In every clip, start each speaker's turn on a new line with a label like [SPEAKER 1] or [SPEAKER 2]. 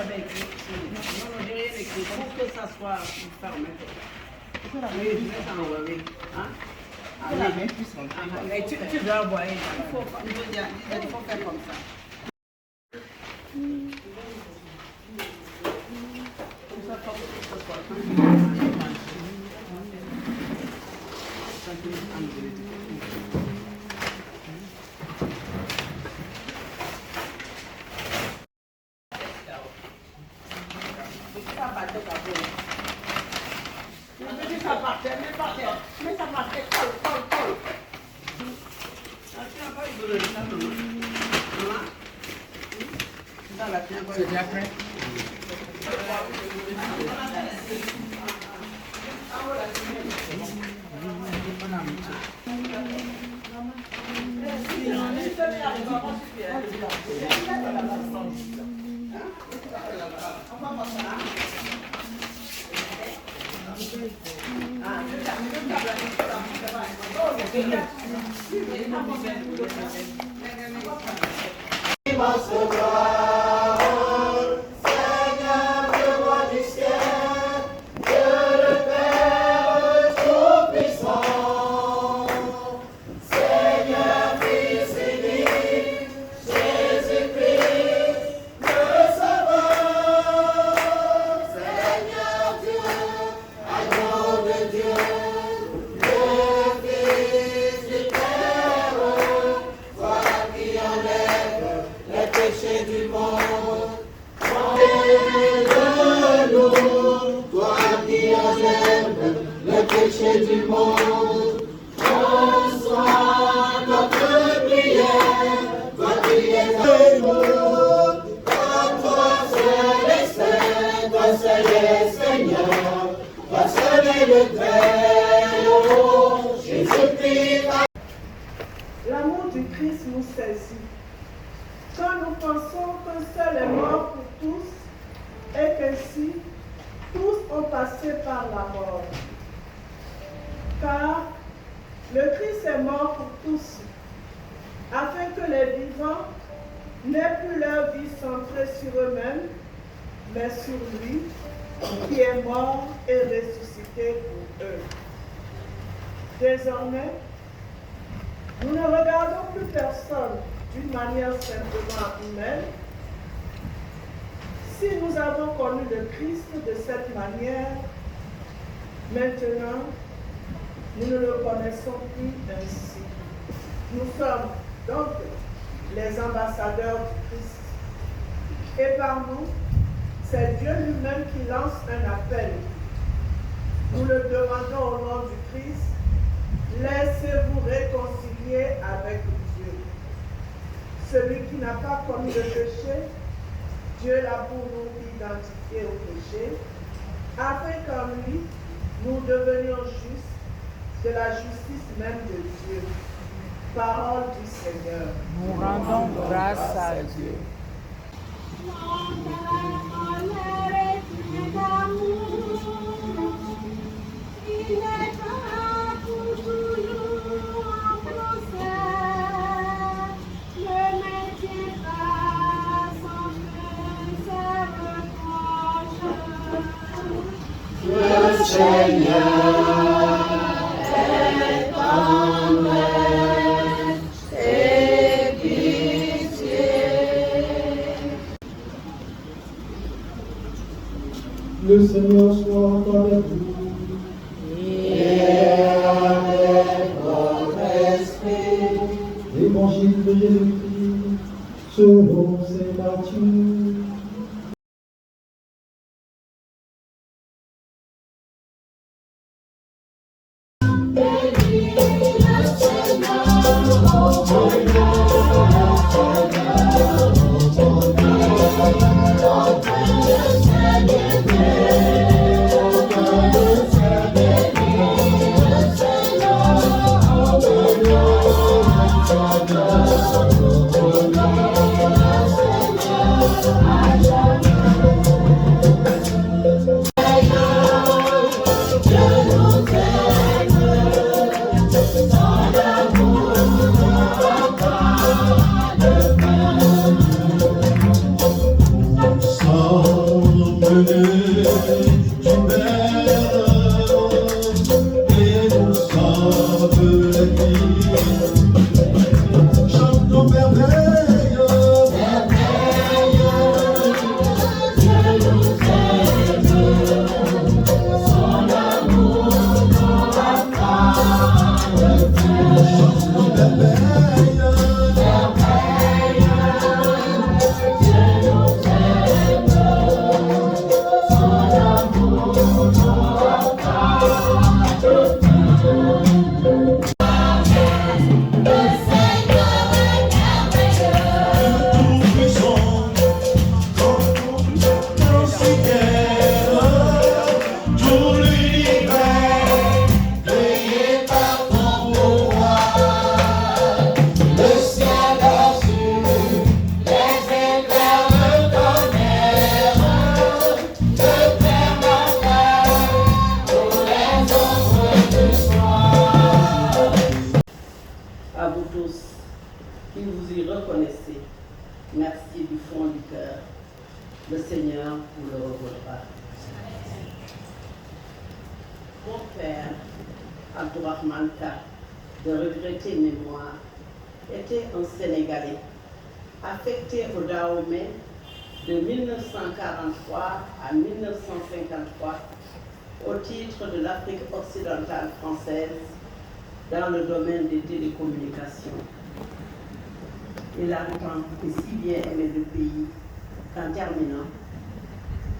[SPEAKER 1] j'avais écrit. Non, non, j'ai rien écrit. Pour que ça soit fermé. Oui, je vais t'envoyer. Hein? Allez, tu dois envoyer. Il faut faire comme ça.
[SPEAKER 2] C'est déjà prêt?
[SPEAKER 3] L'amour du Christ nous saisit. Quand nous pensons qu'un seul est mort pour tous et qu'ainsi tous ont passé par la mort. Car le Christ est mort pour tous, afin que les vivants n'aient plus leur vie centrée sur eux-mêmes, mais sur lui, qui est mort et ressuscité pour eux. Désormais, nous ne regardons plus personne d'une manière simplement humaine. Si nous avons connu le Christ de cette manière, maintenant, nous ne le connaissons plus ainsi. Nous sommes donc les ambassadeurs du Christ. Et par nous, c'est Dieu lui-même qui lance un appel. Nous le demandons au nom du Christ. Laissez-vous réconcilier avec Dieu. Celui qui n'a pas commis le péché, Dieu l'a pour nous identifié au péché, afin qu'en lui, nous devenions justes de la justice même de Dieu. Parole du Seigneur.
[SPEAKER 2] Nous rendons grâce à Dieu.
[SPEAKER 4] Le Seigneur soit avec vous.
[SPEAKER 5] Et avec votre esprit.
[SPEAKER 4] Évangile de Jésus-Christ selon saint Matthieu.
[SPEAKER 5] Oh,
[SPEAKER 1] Merci du fond du cœur. Le Seigneur vous le revaudra. Mon père, Abdourahmane Ka, de regrettée mémoire, était un Sénégalais affecté au Dahomey de 1943 à 1953 au titre de l'Afrique occidentale française dans le domaine des télécommunications. Il a longtemps et si bien aimé le pays qu'en terminant,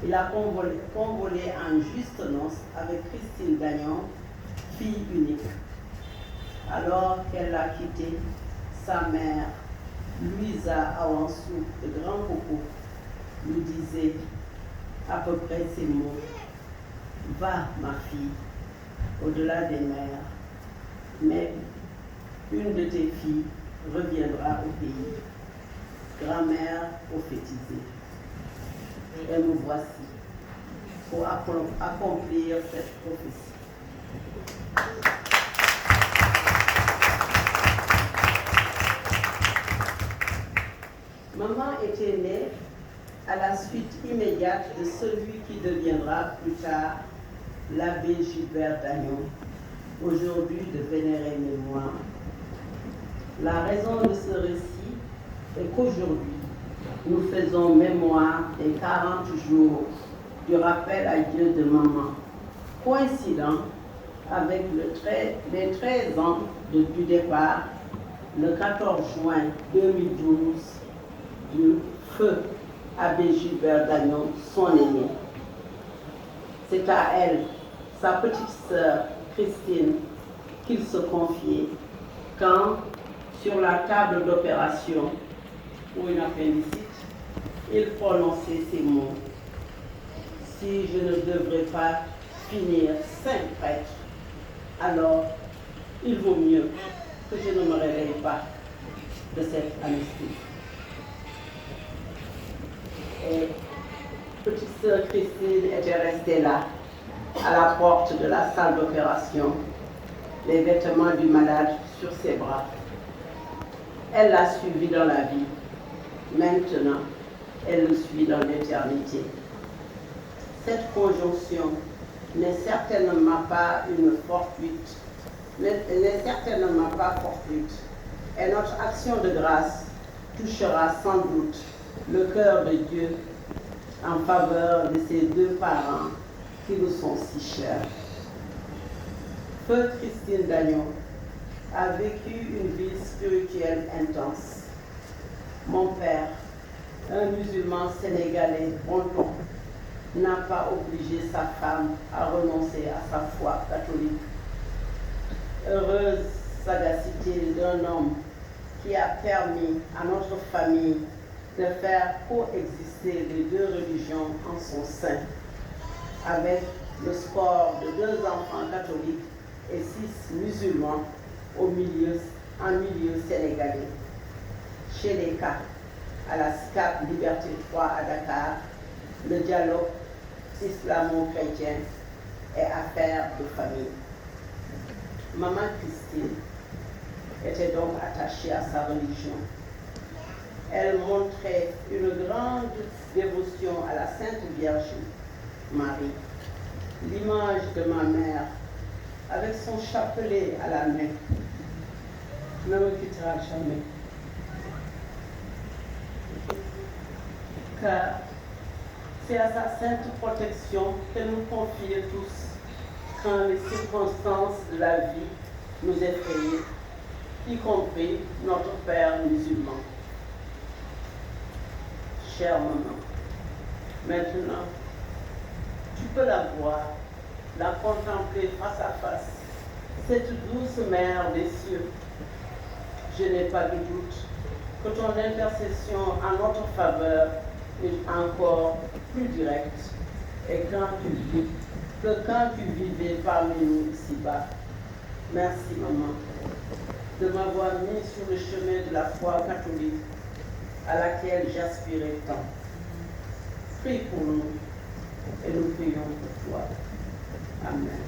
[SPEAKER 1] il a convolé en juste noces avec Christine Gagnon, fille unique. Alors qu'elle l'a quitté, sa mère, Louisa Awansou de Grand Coco, lui disait à peu près ces mots: va, ma fille, au-delà des mers, mais une de tes filles reviendra au pays. Grand-mère prophétisée. Et nous voici pour accomplir cette prophétie. Maman était née à la suite immédiate de celui qui deviendra plus tard l'abbé Gilbert Dagnon, aujourd'hui de vénérée mémoire. La raison de ce récit est qu'aujourd'hui, nous faisons mémoire des 40 jours du rappel à Dieu de maman, coïncident avec les 13 ans du départ, le 14 juin 2012, du feu abbé Gilbert Dagnon, son aîné. C'est à elle, sa petite sœur Christine, qu'il se confiait quand, sur la table d'opération pour une appendicite, il prononçait ces mots: si je ne devrais pas finir saint prêtre, alors il vaut mieux que je ne me réveille pas de cette anesthésie. Et petite sœur Christine était restée là, à la porte de la salle d'opération, les vêtements du malade sur ses bras. Elle l'a suivi dans la vie. Maintenant, elle le suit dans l'éternité. Cette conjonction n'est certainement pas une fortuite, et notre action de grâce touchera sans doute le cœur de Dieu en faveur de ces deux parents qui nous sont si chers. Feu Christine Dagnon a vécu une vie spirituelle intense. Mon père, un musulman sénégalais bon ton, n'a pas obligé sa femme à renoncer à sa foi catholique. Heureuse sagacité d'un homme qui a permis à notre famille de faire coexister les deux religions en son sein, avec le score de 2 enfants catholiques et 6 musulmans en milieu sénégalais. Chez les cas, à la SCAP Liberté 3 à Dakar, le dialogue islamo-chrétien est affaire de famille. Maman Christine était donc attachée à sa religion. Elle montrait une grande dévotion à la Sainte Vierge Marie, l'image de ma mère, avec son chapelet à la main, ne me quittera jamais. Car c'est à sa sainte protection qu'elle nous confie tous quand les circonstances de la vie nous effrayent, y compris notre Père musulman. Chère maman, maintenant, tu peux la voir, la contempler face à face, cette douce mère des cieux. Je n'ai pas de doute que ton intercession en notre faveur est encore plus directe et que quand tu vivais parmi nous ici-bas. Merci maman de m'avoir mis sur le chemin de la foi catholique à laquelle j'aspirais tant. Prie pour nous et nous prions pour toi. Amen.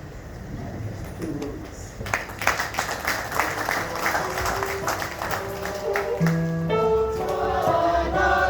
[SPEAKER 1] Je vous remercie.
[SPEAKER 5] Amen.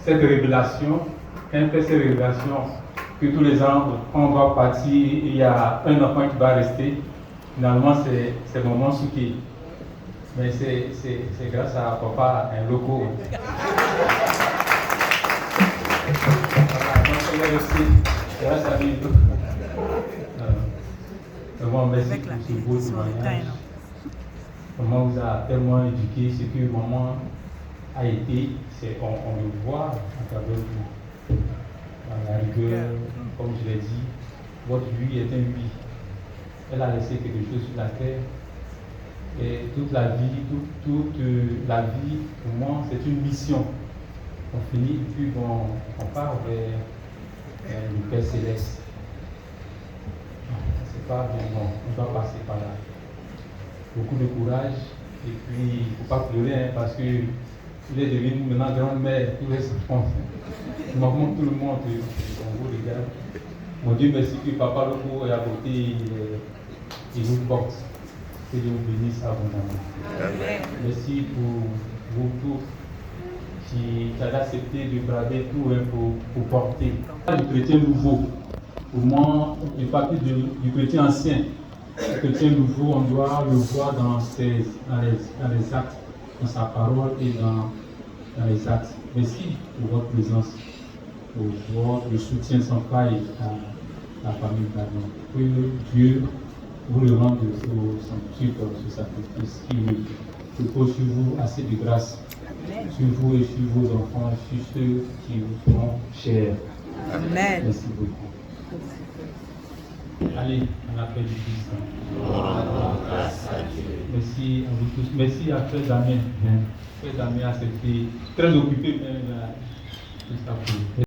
[SPEAKER 6] cette révélation, quand il fait cette révélation, que tous les ans, quand on va partir, il y a un enfant qui va rester, finalement, c'est Maman Souké. Mais c'est grâce à papa, un loco. Voilà, donc elle est aussi, grâce à lui. Vraiment, merci pour ce beau témoignage. Maman vous a tellement éduqué, ce que maman a été, on le voit à travers vous. La rigueur, comme je l'ai dit, votre vie est un oui. Elle a laissé quelque chose sur la terre. Et toute la vie, toute la vie, pour moi, c'est une mission. On finit et puis on part vers le Père Céleste. C'est pas bien, non, on doit passer par là. Beaucoup de courage, et puis il ne faut pas pleurer, hein, parce qu'il est devenu maintenant grand-mère, tous les enfants. Il manque tout le monde, on vous regarde. Mon Dieu, merci que Papa Loco est à côté, il vous porte. Que Dieu vous bénisse abondamment. Amen. Merci pour vous tous qui avez accepté de braver tout pour porter. Le chrétien nouveau, pour moi, il fait partie du chrétien ancien. Le chrétien nouveau, on doit le voir dans les actes, dans sa parole et dans les actes. Merci pour votre présence, pour votre soutien sans faille à la famille d'Adam. Que Dieu vous le rende sur ce sacrifice qui pose sur vous assez de grâce, sur vous et sur vos enfants, sur ceux qui vous seront chers. Amen. Merci beaucoup. Allez, on appelle du Christ. Merci à vous tous. Merci à Frère Damien. Frère Damien a été très occupé même juste après.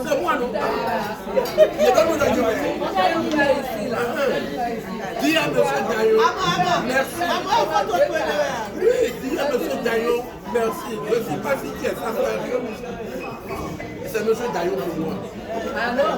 [SPEAKER 7] C'est moi, non? Il y a pas de dis à M. Dayo, merci. Oui, dis à M. Dayo, merci. Je ne sais pas si tu es ça. C'est M. Dayo pour moi.